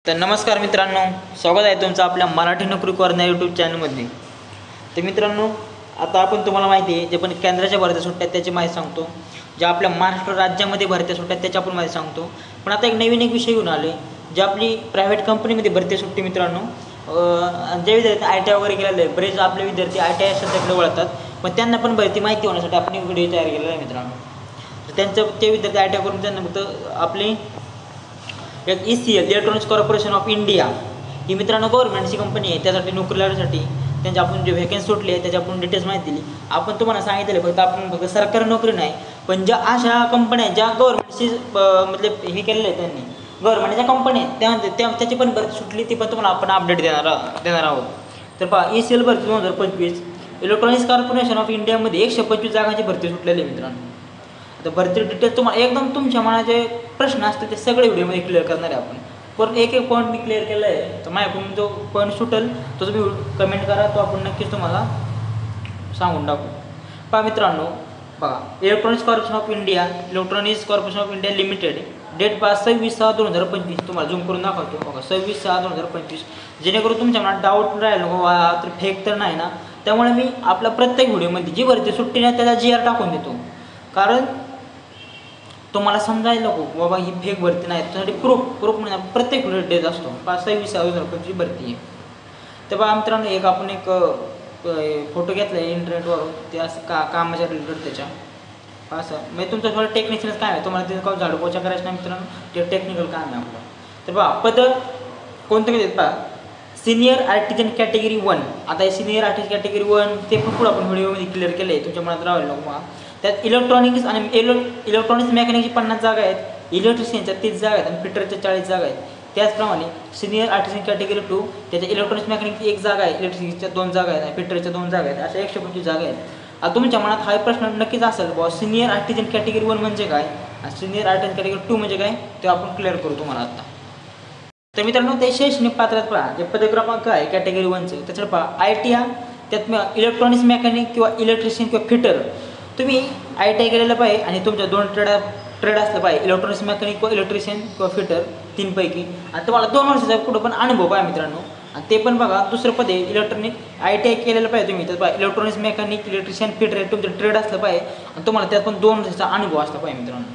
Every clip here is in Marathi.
तर नमस्कार मित्रांनो, स्वागत आहे तुमचं आपल्या मराठी नोकरी कॉर्नर यूट्यूब चॅनलमध्ये। तर मित्रांनो, आता आपण तुम्हाला माहिती आहे जे पण केंद्राच्या भरत्या सुट्ट्या आहेत त्याची माहिती सांगतो, ज्या आपल्या महाराष्ट्र राज्यामध्ये भरत्या सुट्ट्या आहेत त्याची आपण माहिती सांगतो। पण आता एक नवीन विषय घेऊन आले, जे आपली प्रायव्हेट कंपनीमध्ये भरती सुट्टी मित्रांनो, जे विद्यार्थी ITI वगैरे केलेले आहे, बरेच आपले विद्यार्थी ITI सध्याकडे वळतात, पण त्यांना पण भरती माहिती होण्यासाठी आपण एक व्हिडिओ तयार केलेला आहे मित्रांनो। तर त्यांचं ते विद्यार्थी ITI करून त्यांना फक्त आपली एक ECL electronics corporation of India ही मित्रांनो गव्हर्नमेंटची कंपनी आहे, त्यासाठी नोकरी लागण्यासाठी त्यांची आपण जे व्हॅकन्सी सुटली आहे त्याची आपण डिटेल्स माहिती दिली। आपण तुम्हाला सांगितले फक्त सरकारी नोकरी नाही, पण ज्या अशा कंपन्या ज्या गव्हर्नमेंटची मतलब हे केलेलं आहे त्यांनी गव्हर्नमेंटच्या कंपन्या त्याची पण भरती सुटली, ती पण तुम्हाला आपण अपडेट देणार आहोत। तर पहा, ECL भरती 2025 इलेक्ट्रॉनिक्स कॉर्पोरेशन ऑफ इंडियामध्ये 125 जागांची भरती सुटलेली आहे मित्रांनो। आता भरती डिटेल्स तुम्हाला एकदम तुमच्या मनाचे प्रश्न असतील ते सगळे व्हिडिओमध्ये क्लिअर करणार आहे आपण। पण एक पॉईंट मी क्लिअर केला आहे, तर माझ्याकडून जो पॉईंट सुटेल तो तुम्ही कमेंट करा, तो आपण नक्कीच तुम्हाला सांगून टाकू। पहा मित्रांनो, बघा, electronics corporation of India limited, date पहा 26/6/2025, तुम्हाला झूम करून दाखवतो बघा 26/6/2025, जेणेकरून तुमच्या मनात डाऊट राहील तर फेक तर नाही ना। त्यामुळे मी आपल्या प्रत्येक व्हिडिओमध्ये जी भरती सुट्टी नाही त्याचा GR टाकून देतो, कारण तुम्हाला समजायला नको बाबा ही फेक भरती नाही, त्यासाठी प्रूफ म्हणजे प्रत्येक व्हिडिओ देत असतो। 26/6/2025 भरती आहे। तर बघा मित्रांनो, आपण एक फोटो घेतला आहे इंटरनेटवरून, ते असं कामाच्या रिलेटेड त्याच्या असं म्हणजे तुमचं थोडं टेक्निशियन काम आहे, तुम्हाला ते झाडू पोछा करायचं नाही मित्रांनो, ते टेक्निकल काम आहे आपलं। तर बघा पद कोणतं घेतात पहा, सिनियर आर्टिजन कॅटेगरी 1। आता हे सिनियर आर्टिजन कॅटेगरी 1 ते पण पुढे आपण व्हिडिओमध्ये क्लिअर केलं आहे, तुमच्या मनात राहायला नको पहा। त्यात इलेक्ट्रॉनिक्स मेकॅनिकची 50 जागा आहेत, इलेक्ट्रिशियनच्या 30 जागा आहेत आणि फिटरच्या 40 जागा आहेत। त्याचप्रमाणे सिनियर आर्टिजन कॅटेगरी 2 त्याच्या इलेक्ट्रॉनिक्स मेकॅनिकची 1 जागा आहे, इलेक्ट्रिशियनच्या 2 जागा आहेत आणि फिटरच्या 2 जागा आहेत, अशा 125 जागा आहेत। आता तुमच्या मनात हा प्रश्न नक्कीच असेल, बाबा सिनियर आर्टिजन कॅटेगरी 1 म्हणजे काय आणि सिनियर आर्टिजन कॅटेगरी 2 म्हणजे काय, ते आपण क्लिअर करू तुम्हाला आता। तर मित्रांनो, ते शैक्षणिक पात्रता पहा, जे पद क्रमांक आहे कॅटेगरी 1चे त्याच्यावर पहा, ITI त्यात इलेक्ट्रॉनिक्स मेकॅनिक किंवा इलेक्ट्रिशियन किंवा फिटर तुम्ही ITI केलेलं पाहिजे आणि तुमच्या 2 ट्रेड असलं पाहिजे, इलेक्ट्रॉनिक्स मेकॅनिक किंवा इलेक्ट्रिशियन किंवा फिटर 3 पैकी, आणि तुम्हाला 2 वर्षाचा कुठं पण अनुभव पाहिजे मित्रांनो। आणि ते पण बघा, दुसरं पद आहे इलेक्ट्रॉनिक ITI केलेलं पाहिजे तुम्ही, तर इलेक्ट्रॉनिक्स मेकॅनिक इलेक्ट्रिशियन फिटर हे तुमचं ट्रेड असलं पाहिजे आणि तुम्हाला त्यात पण 2 वर्षाचा अनुभव असला पाहिजे मित्रांनो।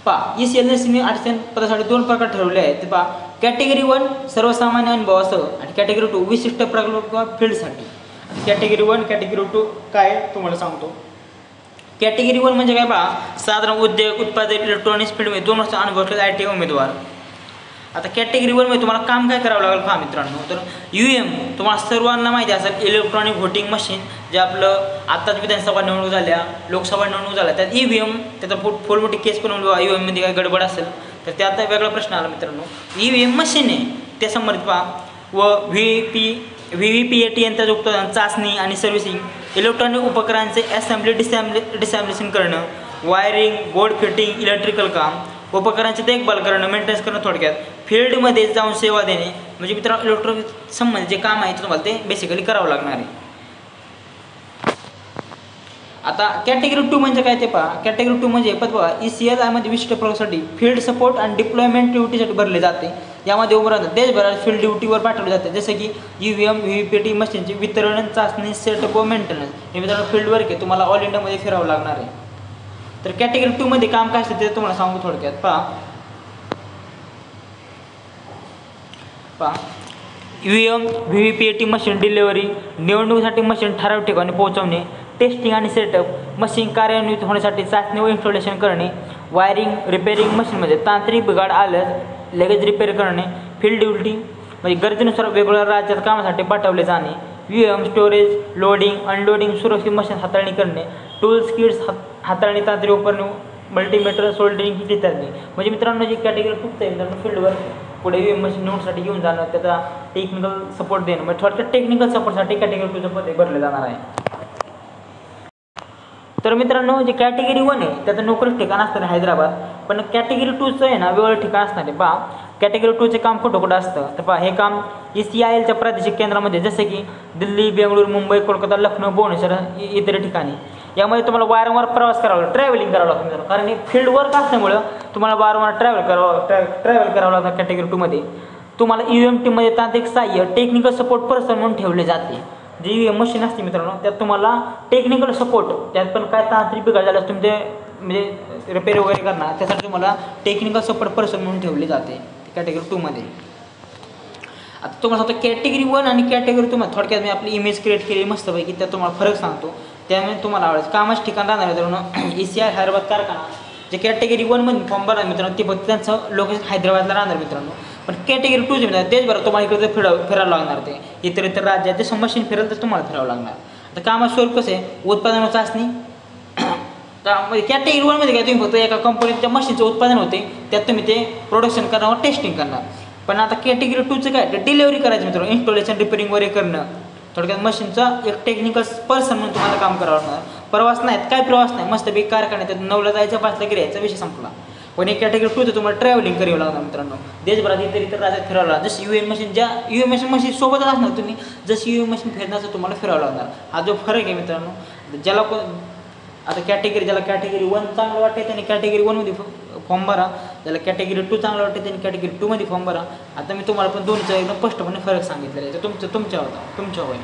पहा, ECL सिनियर आर्टिजन पदासाठी 2 प्रकार ठरवले आहेत। ते पहा, कॅटेगरी 1 सर्वसामान्य अनुभवासह आणि कॅटेगरी 2 विशिष्ट प्रकल्प किंवा फील्डसाठी। कॅटेगरी 1 कॅटेगरी 2 काय तुम्हाला सांगतो। कॅटेगरी 1 म्हणजे काय पहा, साधारण उद्योग उत्पादक इलेक्ट्रॉनिक्स फील्डमध्ये 2 वर्ष अनुभव असलेला ITI उमेदवार। आता कॅटेगरी 1 मध्ये तुम्हाला काम काय करावं लागेल पहा मित्रांनो, तर UM तुम्हाला सर्वांना माहिती असेल, इलेक्ट्रॉनिक व्होटिंग मशीन, जे आपलं आत्ताच विधानसभा निवडणूक झाल्या, लोकसभा निवडणूक झाल्या, त्यात EVM त्याचा फुल मोठी केस पण UM मध्ये काय गडबड असेल तर त्यात वेगळा प्रश्न आला मित्रांनो। EVM मशीन आहे त्या संबंधित पहा, व VVPAT यंत्राचे उत्पादन, चाचणी आणि सर्व्हिसिंग, इलेक्ट्रॉनिक उपकरणांचे असेंब्ली डिसेंबलिंग करणं, वायरिंग, बोर्ड फिटिंग, इलेक्ट्रिकल काम, उपकरणांची देखभाल करणं, मेंटेनन्स करणं, थोडक्यात फील्डमध्ये जाऊन सेवा देणे, म्हणजे मित्रांनो इलेक्ट्रॉनिक संबंधित जे काम आहे ते तुम्हाला ते बेसिकली करावं लागणार आहे। आता कॅटेगरी 2 म्हणजे काय ते पहा, कॅटेगरी 2 म्हणजे बघा, ECL मध्ये विशिष्ट प्रकारसाठी फील्ड सपोर्ट आणि डिप्लॉयमेंट ड्युटीसाठी भरले जाते। यामध्ये उमेदवारांना देशभरात फील्ड ड्युटीवर पाठवले जाते, जसे की EVM VVPAT मशीनचे वितरण, चाचणी, सेटअप व मेंटेनन्स हे मित्रांनो फील्ड वर्क आहे, तुम्हाला ऑल इंडियामध्ये फिरावं लागणार आहे। तर कॅटेगरी 2 मध्ये काम काय असते ते तुम्हाला सांगू थोडक्यात पहा। EVM VVPAT मशीन डिलिव्हरी, निवडणुकीसाठी मशीन ठराविक ठिकाणी पोहोचवणे, टेस्टिंग आणि सेटअप, मशीन कार्यान्वित होण्यासाठी चाचणी व इन्स्टॉलेशन करणे, वायरिंग, रिपेअरिंग, मशीनमध्ये तांत्रिक बिघाड आल्यास लगेच रिपेअर करणे, फील्ड ड्युटी म्हणजे गरजेनुसार वेगवेगळ्या राज्यात कामासाठी पाठवले जाणे, VM स्टोरेज, लोडिंग अनलोडिंग, सुरक्षित मशीन हाताळणी करणे, टूल्स किट्स हाताळणी, तांत्रिक उपकरणे, मल्टीमीटर, सोल्डरिंग इत्यादी। म्हणजे मित्रांनो, जी कॅटेगरी 2 आहे मित्रांनो, फील्डवर पुढे EVM मशीन निवडण्यासाठी घेऊन जाणं, त्याचा टेक्निकल सपोर्ट देणं, म्हणजे थोडक्यात टेक्निकल सपोर्टसाठी कॅटेगरी 2चं पद भरले जाणार आहे। तर मित्रांनो, जे कॅटेगरी 1 आहे त्याचं नोकरीचं ठिकाण असतं हैदराबाद, पण कॅटेगरी 2चं आहे ना वेगळं ठिकाण असणार आहे। पहा, कॅटेगरी 2चे काम कुठं असतं, तर पहा हे काम ECILच्या प्रादेशिक केंद्रामध्ये, जसे की दिल्ली, बेंगळूर, मुंबई, कोलकाता, लखनौ, भुवनेश्वर इतर ठिकाणी। यामध्ये तुम्हाला वारंवार प्रवास करावा लागतो, ट्रॅव्हलिंग करावं लागतं मित्रांनो, कारण हे फील्ड वर्क असल्यामुळं तुम्हाला वारंवार ट्रॅव्हल करावं लागतं. कॅटेगरी 2मध्ये तुम्हाला EMT मध्ये तांत्रिक सहाय्य टेक्निकल सपोर्ट पर्सन म्हणून ठेवले जाते. जे EM मशीन असते मित्रांनो त्यात तुम्हाला टेक्निकल सपोर्ट, त्यात पण काय तांत्रिक बिघाड झाल्यास तुमचे म्हणजे रिपेअर वगैरे करणार त्यासाठी तुम्हाला टेक्निकल सपोर्ट पर्सन म्हणून ठेवले जाते कॅटेगरी 2मध्ये. आता तुम्हाला सांगतो कॅटेगरी 1 आणि कॅटेगरी 2 थोडक्यात मी आपली इमेज क्रिएट केली मस्तपैकी, त्यात तुम्हाला फरक सांगतो त्यामुळे तुम्हाला आवडेल. कामाचं ठिकाण राहणार मित्रांनो ECR हैदराबाद कारखाना. जे कॅटेगरी 1 मध्ये फॉर्म भरणार मित्रांनो ते फक्त त्यांचं लोकेशन हैदराबादला राहणार मित्रांनो. पण कॅटेगरी 2 जे देशभरात बरं तुम्हाला इकडे फिरायला लागणार, ते इतर राज्यात जसं मशीन फिरेल तर तुम्हाला फिरावं लागणार. आता कामाचं स्वरूप कसं आहे, उत्पादन चाचणी. कॅटेगरी 1 मध्ये काय तुम्ही फक्त एका कंपनीच्या मशीनचं उत्पादन होते त्यात तुम्ही ते प्रोडक्शन करणार व टेस्टिंग करणार. पण आता कॅटेगरी 2चं काय, ते डिलिव्हरी करायचं मित्रांनो, इन्स्टॉलेशन रिपेअरिंग वगैरे करणं. थोडक्यात मशीनचा एक टेक्निकल पर्सन म्हणून तुम्हाला काम करावं लागणार. प्रवास नाहीत, काय प्रवास नाही, मस्तपैकी कारखान्यात 9ला जायचं 5ला यायचा विषय संपला. पण एक कॅटेगरी 2 तुम्हाला ट्रॅव्हलिंग करावं लागणार मित्रांनो, देशभरात इतर राज्यात फिरावं लागणार. जशी UN मशीन, ज्या UN मशीन सोबतच असणार तुम्ही, जशी UN मशीन फिरणार तर तुम्हाला फिरावं लागणार. हा जो फरक आहे मित्रांनो, ज्याला आता ज्याला कॅटेगरी 1 चांगलं वाटते त्याने कॅटेगरी 1 मध्ये फॉर्म भरा, ज्याला कॅटेगरी 2 चांगलं वाटते त्यांनी कॅटेगरी 2 मध्ये फॉर्म भरा. आता मी तुम्हाला पण दोनचा एकदम स्पष्टपणे फरक सांगितलेला आहे, तर तुमच्या वय.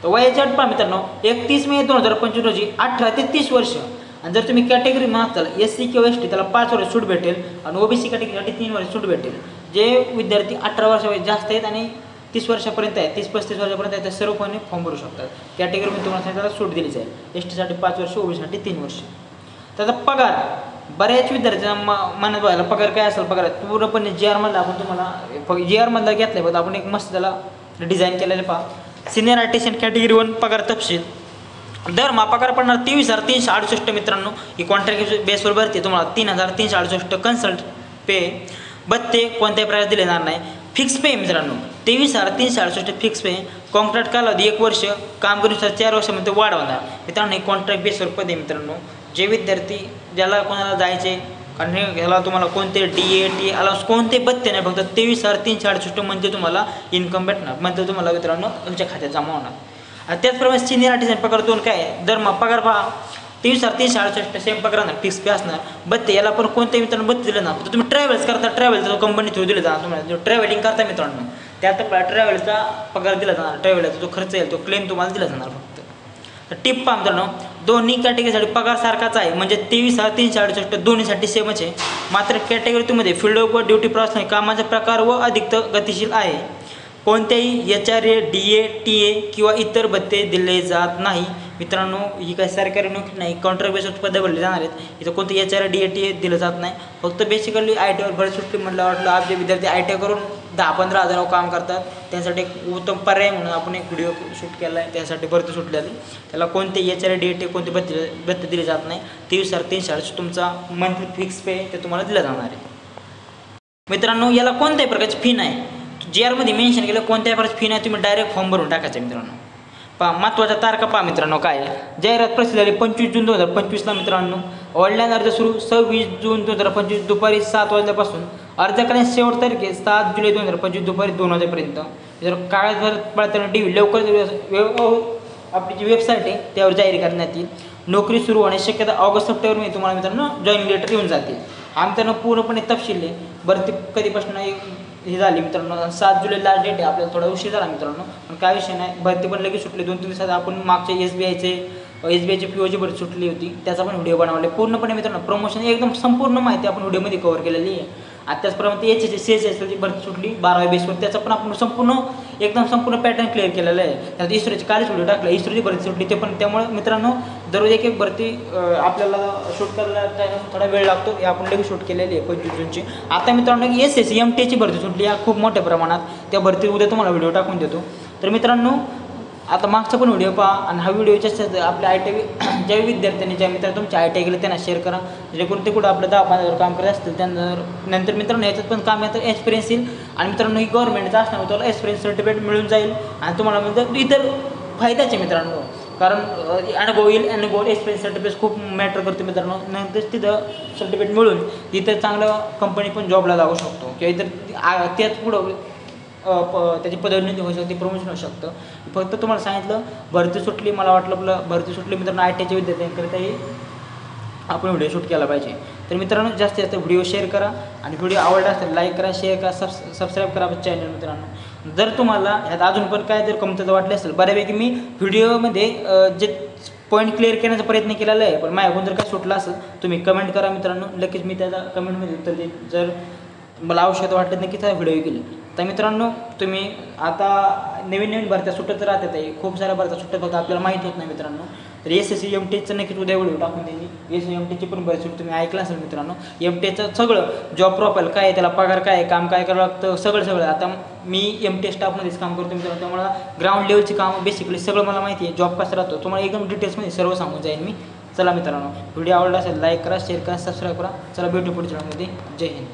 तर वयाची अट पहा मित्रांनो, 31 मे 2025 रोजी 18 ते 30 वर्ष. आणि जर तुम्ही कॅटेगरी मागताल SC किंवा ST त्याला 5 वर्ष सूट भेटेल आणि OBC कॅटेगरीसाठी 3 वर्ष सूट भेटेल. जे विद्यार्थी 18 वर्षापेक्षा जास्त आहेत आणि 30 वर्षापर्यंत आहे, 30-35 वर्षापर्यंत आहे, त्या सर्व कोणी फॉर्म भरू शकतात. कॅटेगरीमध्ये तुम्हाला त्याला सूट दिली जाईल. STसाठी 5 वर्ष, OBCसाठी 3 वर्ष. त्याचा पगार बऱ्याच विद्यार्थ्यांना मनात व्हायला पगार काय असेल, पगार पूर्णपणे JR मधला आपण तुम्हाला JR मधला घेतला आहे, आपण एक मस्त त्याला डिझाईन केलेलं पहा. सिनियर आर्टिशन कॅटेगरी 1 पगार तपशील. दरमहा पगार पडणार 23,368 मित्रांनो. ही कॉन्ट्रॅक्ट बेसवर भरते, तुम्हाला 3,368 कन्सल्ट पे. भत्ते कोणत्याही प्रकारे दिले जाणार नाही. फिक्स पे मित्रांनो 23,368 फिक्स पे. कॉन्ट्रॅक्ट कालावधी 1 वर्ष, कामगिरीनुसार 4 वर्षामध्ये वाढवणार मित्रांनो. हे कॉन्ट्रॅक्ट बेसवर पद आहे मित्रांनो. जे विद्यार्थी ज्याला कोणाला जायचे आणि ह्याला तुम्हाला कोणते DA TA अलाउन्स कोणते भत्ते नाही, फक्त 23,368 म्हणजे तुम्हाला इन्कम भेटणार, म्हणजे तुम्हाला मित्रांनो तुमच्या खात्यात जमा होणार. आणि त्याचप्रमाणे सिनियर आर्टिसन पगार 2 काय आहे, दरमहा पगार पहा 23,368 सेम पगार राहणार, फिक्स पे असणार. भत्ते याला पण कोणत्याही मित्रांनो भत्ते दिलं ना, तर तुम्ही ट्रॅव्हल्स करता, ट्रॅव्हलचा कंपनी थ्रू दिलं जाणार तुम्हाला. जो ट्रॅव्हलिंग करता मित्रांनो त्यात ट्रॅव्हलचा पगार दिला जाणार, ट्रॅव्हलचा जो खर्च येईल तो क्लेम तुम्हाला दिला जाणार फक्त. तर टिप पहा मित्रांनो, दोन्ही कॅटेगरीसाठी पगार सारखाच आहे, म्हणजे 23,368 दोन्हीसाठी सेमच आहे. मात्र कॅटेगरी 2 मध्ये फील्ड वर्क व ड्युटी प्रवास कामाचा प्रकार व अधिक गतिशील आहे. कोणत्याही HRA DA TA किंवा इतर भत्ते दिले जात नाही मित्रांनो. ही काही सरकारी नोकरी नाही, कॉन्ट्रॅक्ट बेसवर पदे भरले जाणार आहेत. इथं कोणतं HRA DA TA दिलं जात नाही. फक्त बेसिकली ITवर भरती सुट्टी म्हटलं वाटलं आपले विद्यार्थी ITI करून 10-15 हजारावर काम करतात, त्यांसाठी एक उत्तम पर्याय म्हणून आपण एक व्हिडिओ शूट केला आहे, त्यासाठी भरती सुटलेली. त्याला कोणते HRA DA TA कोणते भत्ते दिले जात नाही. 23,368 तुमचा मंथली फिक्स पे ते तुम्हाला दिला जाणार आहे मित्रांनो. याला कोणत्याही प्रकारची फी नाही, JR मध्ये मेन्शन केलं कोणत्याही प्रकारची फी नाही, तुम्ही डायरेक्ट फॉर्म भरून टाकायचं मित्रांनो. पहा महत्त्वाच्या तारखा पहा मित्रांनो काय आहे. जाहिरात प्रसिद्ध झाली 25 जून 2025ला मित्रांनो. ऑनलाईन अर्ज सुरू 26 जून 2025 दुपारी 7 वाजल्यापासून. अर्ज करण्याची शेवट तारीख आहे 7 जुलै 2025 दुपारी 2 वाजेपर्यंत. जर कागदपत्र पडताना DV लवकर आपली जी वेबसाईट आहे त्यावर जाहीर करण्यात येईल. नोकरी सुरू होण्याची शक्यता ऑगस्ट-सप्टेंबर मध्ये तुम्हाला मित्रांनो जॉईनिंग लेटर येऊन जातील. हा मित्रांनो पूर्णपणे तपशील आहे. भरती कधीपासून हे झाली मित्रांनो 7 जुलै लास्ट डेट आहे. आपल्याला थोडा उशीर झाला मित्रांनो, पण काय विषय नाही, भरती पण लगेच सुटली. 2-3 दिवसात आपण मागच्या SBIची POची भरती सुटली होती त्याचा पण व्हिडिओ बनवला पूर्णपणे मित्रांनो. प्रमोशन एकदम संपूर्ण माहिती आपण व्हिडिओमध्ये कव्हर केलेली आहे. आता त्याचप्रमाणे HSC भरती सुटली 12व्या बेसवर, त्याचा पण आपण संपूर्ण पॅटर्न क्लिअर केलेला आहे. त्यात इस्रोची कालच व्हिडिओ टाकला, इस्रोची भरती सुटली ते पण. त्यामुळे मित्रांनो दररोज एक भरती आपल्याला शूट करायला थोडा वेळ लागतो, हे आपण लगेच शूट केलेली आहे 25 जूनची. आता मित्रांनो SSC MTची भरती सुटली या खूप मोठ्या प्रमाणात, त्या भरती उद्या तुम्हाला व्हिडिओ टाकून देतो. तर मित्रांनो आता मागचा पण व्हिडिओ पहा आणि हा व्हिडिओ जास्त आपल्या ITI ज्या विद्यार्थ्यांनी ज्या मित्रांनो तुमच्या ITI गेले त्यांना शेअर करा, जेणेकरून ते कुठं आपलं 10-15 काम करत असतील त्यांना नंतर मित्रांनो याच्यात पण काम येतं, एक्सपिरियन्स येईल. आणि मित्रांनो ही गव्हर्नमेंटचं असल्यामुळे तुम्हाला एक्सपिरियन्स सर्टिफिकेट मिळून जाईल आणि तुम्हाला म्हणजे इतर फायद्याचे मित्रांनो, कारण अनुभव येईल. एक्सपिरियन्स सर्टिफिकेट खूप मॅटर करतो मित्रांनो. नंतर तिथं सर्टिफिकेट मिळून तिथं चांगलं कंपनी पण जॉबला लागू शकतो किंवा इतर त्यात पुढं त्याची पदोन्नती होऊ शकते, प्रमोशन होऊ शकतं. फक्त तुम्हाला सांगितलं भरती सुटली, मला वाटलं आपलं भरती सुटली मित्रांनो ITच्या विद्यार्थ्यांकरिताही आपण व्हिडिओ शूट केला पाहिजे. तर मित्रांनो जास्तीत जास्त व्हिडिओ शेअर करा आणि व्हिडिओ आवडला असेल लाईक करा, शेअर करा, सबस्क्राईब करा आपल्या चॅनल मित्रांनो. जर तुम्हाला ह्यात अजून पण काय जर कमतरता वाटली असेल, बऱ्यापैकी मी व्हिडिओमध्ये जे पॉईंट क्लिअर करण्याचा प्रयत्न केलेला आहे, पण माझ्याकडून जर काय सुटलं असेल तुम्ही कमेंट करा मित्रांनो, लगेच मी त्याचा कमेंटमध्ये उत्तर देईन. जर मला आवश्यकता वाटलं नक्कीच हा व्हिडिओ केली. तर मित्रांनो तुम्ही आता नवीन भरत्या सुटत राहतात आहे, खूप साऱ्या भरत्या सुटत, फक्त आपल्याला माहीत होत नाही मित्रांनो. तर SSC MTचं नक्कीच उद्या व्हिडिओ टाकून देईन. SSC MTची पण भरती तुम्ही ऐकलं असेल मित्रांनो. MTचं सगळं जॉब प्रोफाईल काय आहे, त्याला पगार काय आहे, काम काय करावं लागतं, सगळं. आता मी MT स्टाफमध्येच काम करतो मित्रांनो, त्यामुळे ग्राउंड लेवलची कामं बेसिकली सगळं मला माहिती आहे. जॉब कसा राहतो तुम्हाला एकदम डिटेल्समध्ये सर्व सांगून जाईन मी. चला मित्रांनो, व्हिडिओ आवडला असेल लाईक करा, शेअर करा, सबस्क्राईब करा. चला भेटू पुढच्या व्हिडिओमध्ये. जय हिंद.